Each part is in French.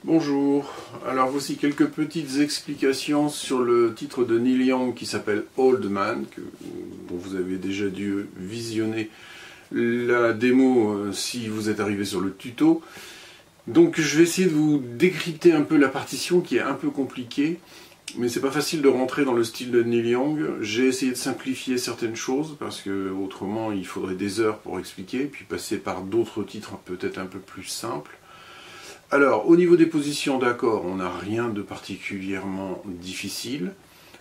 Bonjour, alors voici quelques petites explications sur le titre de Neil Young qui s'appelle Old Man, dont vous avez déjà dû visionner la démo si vous êtes arrivé sur le tuto. Donc je vais essayer de vous décrypter un peu la partition qui est un peu compliquée, mais c'est pas facile de rentrer dans le style de Neil Young. J'ai essayé de simplifier certaines choses parce que autrement il faudrait des heures pour expliquer, puis passer par d'autres titres peut-être un peu plus simples. Alors, au niveau des positions d'accords, on n'a rien de particulièrement difficile.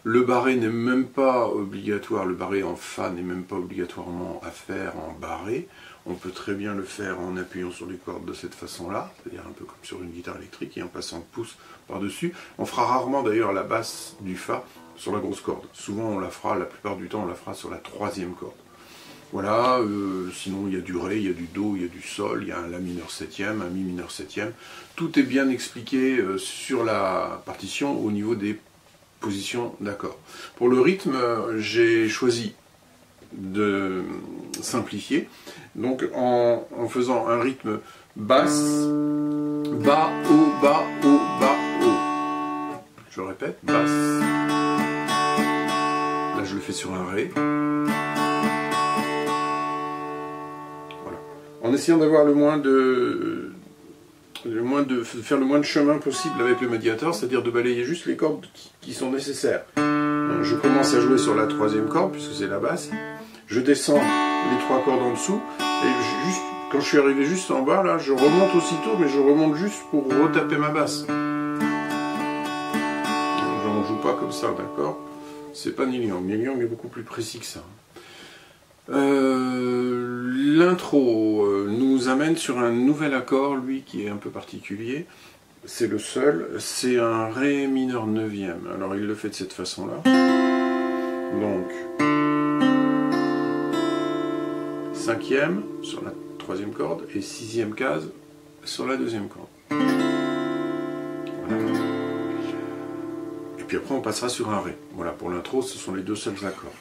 Le barré n'est même pas obligatoire, le barré en Fa n'est même pas obligatoirement à faire en barré. On peut très bien le faire en appuyant sur les cordes de cette façon-là, c'est-à-dire un peu comme sur une guitare électrique et en passant le pouce par-dessus. On fera rarement d'ailleurs la basse du Fa sur la grosse corde. Souvent on la fera, la plupart du temps on la fera sur la troisième corde. Voilà, sinon il y a du Ré, il y a du Do, il y a du Sol, il y a un La mineur septième, un Mi mineur septième. Tout est bien expliqué sur la partition au niveau des positions d'accords. Pour le rythme, j'ai choisi de simplifier, donc en faisant un rythme basse, bas, haut, bas, haut, bas, haut. Je répète, basse. Là je le fais sur un Ré. En essayant d'avoir faire le moins de chemin possible avec le médiator, c'est-à-dire de balayer juste les cordes qui sont nécessaires. Je commence à jouer sur la troisième corde, puisque c'est la basse. Je descends les trois cordes en dessous, et juste, quand je suis arrivé juste en bas, là, je remonte aussitôt, mais je remonte juste pour retaper ma basse. J'en joue pas comme ça, d'accord? C'est pas Neil Young. Neil Young est beaucoup plus précis que ça. L'intro nous amène sur un nouvel accord, lui, qui est un peu particulier. C'est le seul, c'est un Ré mineur neuvième. Alors il le fait de cette façon-là. Donc, cinquième sur la troisième corde et sixième case sur la deuxième corde. Voilà. Et puis après on passera sur un Ré. Voilà, pour l'intro, ce sont les deux seuls accords.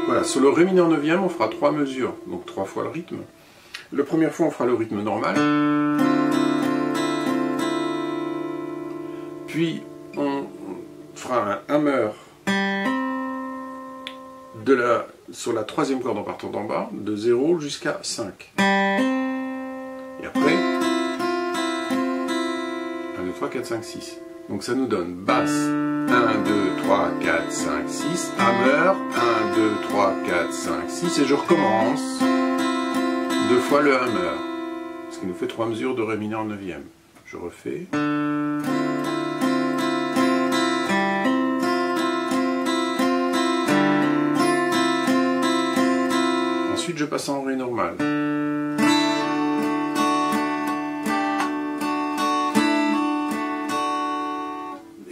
Voilà, sur le Ré mineur neuvième, on fera 3 mesures, donc 3 fois le rythme. La première fois, on fera le rythme normal. Puis, on fera un hammer sur la troisième corde en partant d'en bas, de 0 jusqu'à 5. Et après, 1, 2, 3, 4, 5, 6. Donc ça nous donne basse, 1, 2, 3, 4, 5, 6, hammer, 1, 2, 3, 4, 5, 6, et je recommence 2 fois le hammer, ce qui nous fait 3 mesures de Ré mineur neuvième. Je refais. Ensuite je passe en Ré normal.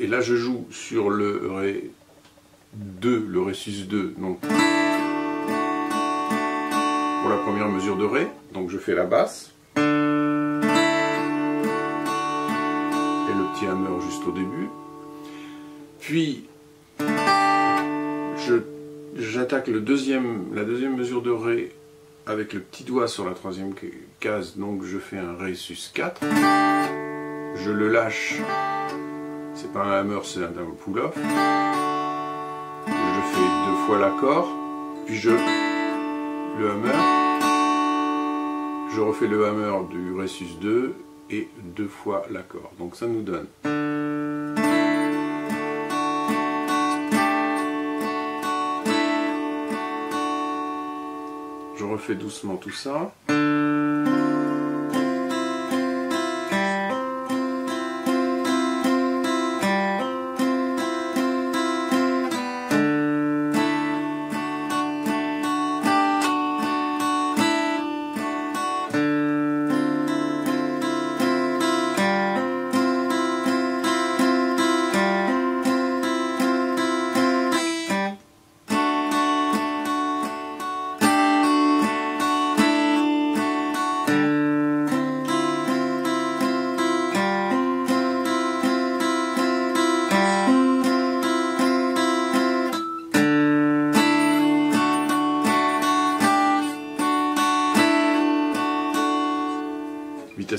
Et là je joue sur le Ré 2, le Ré sus 2, donc pour la première mesure de Ré, donc je fais la basse, et le petit hammer juste au début, puis j'attaque la deuxième mesure de Ré avec le petit doigt sur la troisième case, donc je fais un Ré sus 4, je le lâche. C'est pas un hammer, c'est un pull-off. Je fais 2 fois l'accord, puis le hammer. Je refais le hammer du Ré sus 2 et 2 fois l'accord. Donc ça nous donne. Je refais doucement tout ça.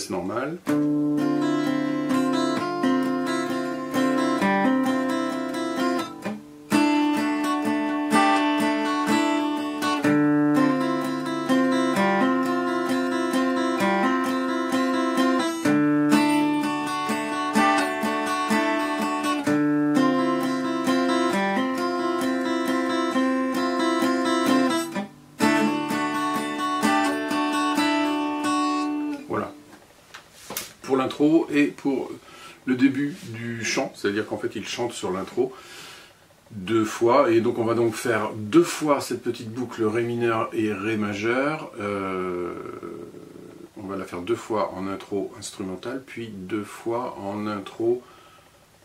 vitesse normale. Voilà, pour l'intro et pour le début du chant, c'est-à-dire qu'en fait il chante sur l'intro 2 fois, et donc on va donc faire 2 fois cette petite boucle Ré mineur et Ré majeur. On va la faire 2 fois en intro instrumentale, puis 2 fois en intro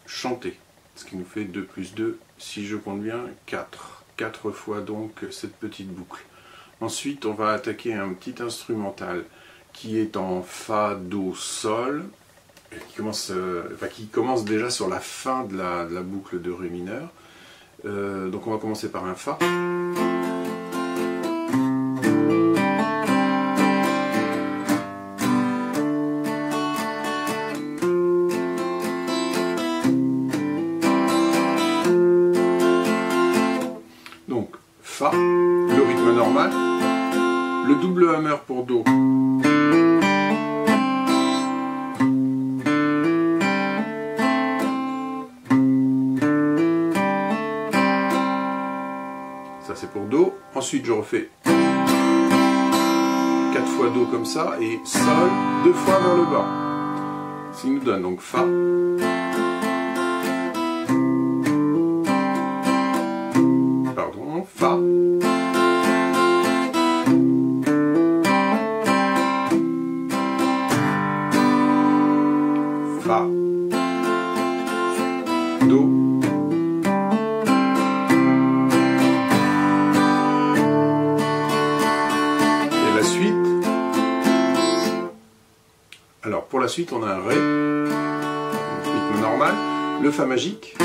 chantée, ce qui nous fait 2 plus 2, si je compte bien, 4. 4 fois donc cette petite boucle. Ensuite on va attaquer un petit instrumental qui est en Fa, Do, Sol, qui commence déjà sur la fin de la boucle de Ré mineur. Donc on va commencer par un Fa. Donc Fa, le rythme normal, le double hammer pour Do. Ça c'est pour Do. Ensuite je refais 4 fois Do comme ça et Sol 2 fois vers le bas. Ce qui nous donne donc Fa, pardon, Fa, Fa, Do, et la suite. Alors pour la suite on a un Ré, rythme normal, le Fa magique,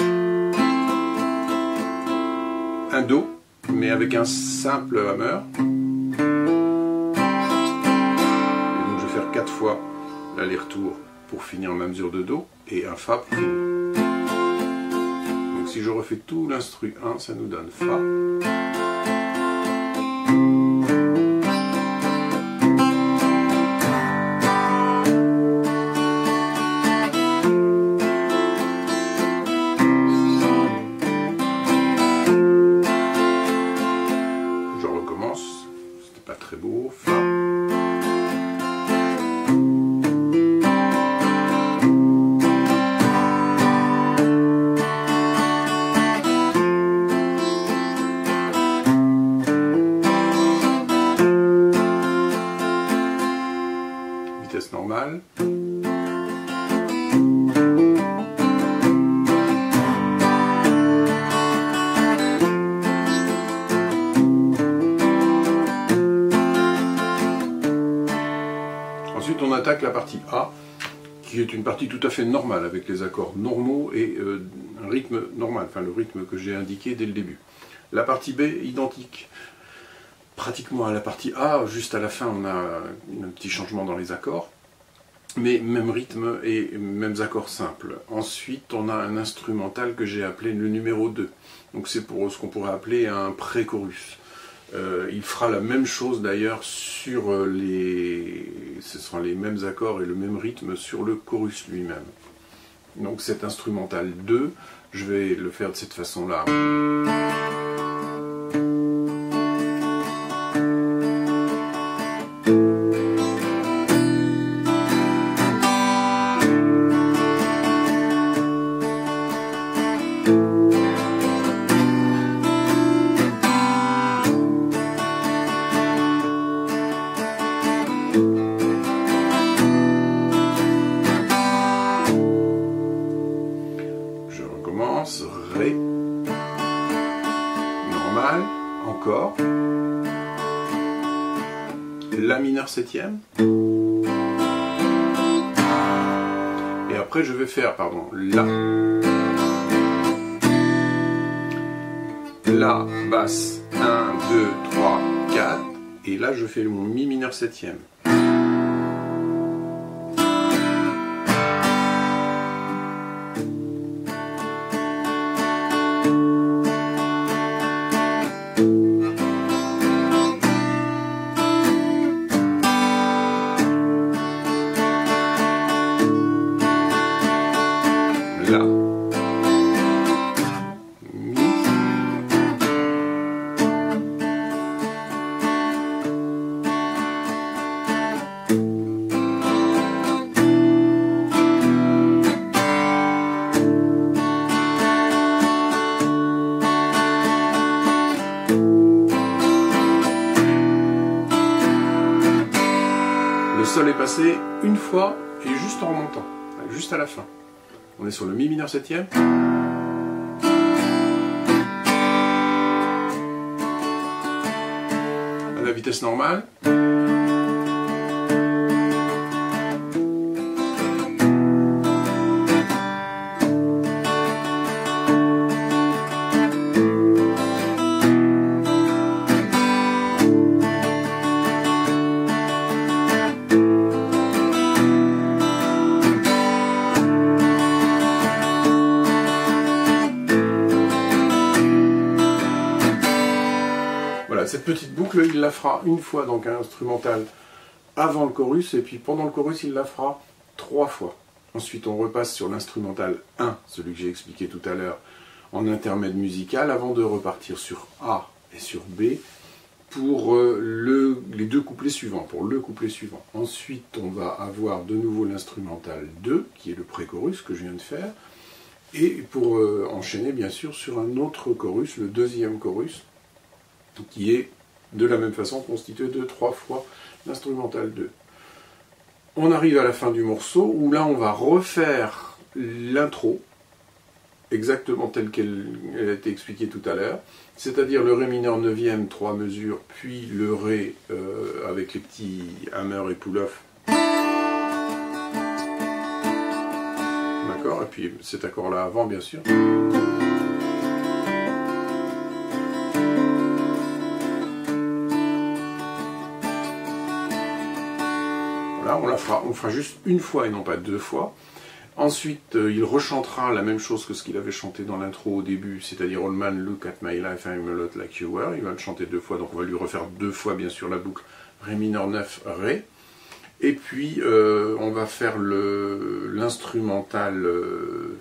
un Do, mais avec un simple hammer. Et donc je vais faire 4 fois l'aller-retour pour finir en ma mesure de Do, et un Fa pour finir. Donc si je refais tout l'instru 1, ça nous donne Fa, je recommence, c'était pas très beau, Fa, vitesse normale. Ensuite on attaque la partie A, qui est une partie tout à fait normale avec les accords normaux et un rythme normal, enfin le rythme que j'ai indiqué dès le début. La partie B, identique pratiquement à la partie A, juste à la fin on a un petit changement dans les accords, mais même rythme et mêmes accords simples. Ensuite on a un instrumental que j'ai appelé le numéro 2, donc c'est pour ce qu'on pourrait appeler un pré-chorus. Il fera la même chose d'ailleurs sur ce sera les mêmes accords et le même rythme sur le chorus lui-même. Donc cet instrumental 2, je vais le faire de cette façon-là. Ré, normal, encore, La mineur septième, et après je vais faire, La basse, 1, 2, 3, 4, et là je fais mon Mi mineur septième. sol est passé une fois et juste en remontant, juste à la fin. On est sur le mi mineur septième. À la vitesse normale. Voilà, cette petite boucle, il la fera une fois, donc un instrumental avant le chorus, et puis pendant le chorus, il la fera 3 fois. Ensuite, on repasse sur l'instrumental 1, celui que j'ai expliqué tout à l'heure, en intermède musical, avant de repartir sur A et sur B pour les 2 couplets suivants, pour le couplet suivant. Ensuite, on va avoir de nouveau l'instrumental 2, qui est le pré-chorus que je viens de faire, et pour enchaîner, bien sûr, sur un autre chorus, le deuxième chorus, qui est de la même façon constitué de 3 fois l'instrumental 2. On arrive à la fin du morceau où là on va refaire l'intro exactement telle qu'elle a été expliquée tout à l'heure, c'est-à-dire le Ré mineur 9e, 3 mesures, puis le Ré avec les petits hammer et pull-off. D'accord, et puis cet accord là avant bien sûr. On fera juste une fois et non pas 2 fois. Ensuite, il rechantera la même chose que ce qu'il avait chanté dans l'intro au début, c'est-à-dire Old Man, Look at My Life, I'm a lot like you were. Il va le chanter 2 fois, donc on va lui refaire 2 fois, bien sûr, la boucle Ré mineur 9, Ré. Et puis, on va faire l'instrumental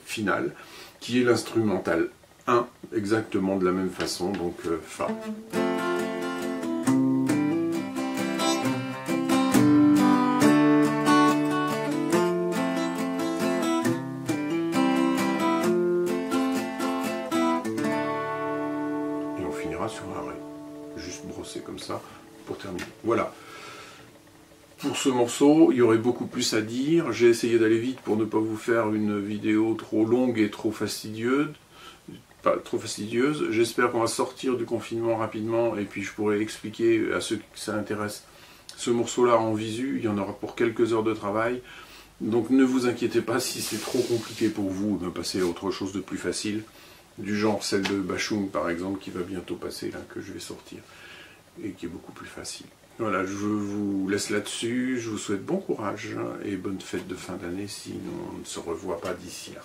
final, qui est l'instrumental 1, exactement de la même façon, donc Fa. Sur un Ré, juste brosser comme ça pour terminer. Voilà. Pour ce morceau, il y aurait beaucoup plus à dire. J'ai essayé d'aller vite pour ne pas vous faire une vidéo trop longue et trop fastidieuse. Pas trop fastidieuse. J'espère qu'on va sortir du confinement rapidement et puis je pourrai expliquer à ceux que ça intéresse ce morceau-là en visu. Il y en aura pour quelques heures de travail. Donc ne vous inquiétez pas si c'est trop compliqué pour vous de passer à autre chose de plus facile. Du genre celle de Bashung par exemple qui va bientôt passer là, que je vais sortir et qui est beaucoup plus facile. Voilà, je vous laisse là-dessus, je vous souhaite bon courage et bonne fête de fin d'année si on ne se revoit pas d'ici là.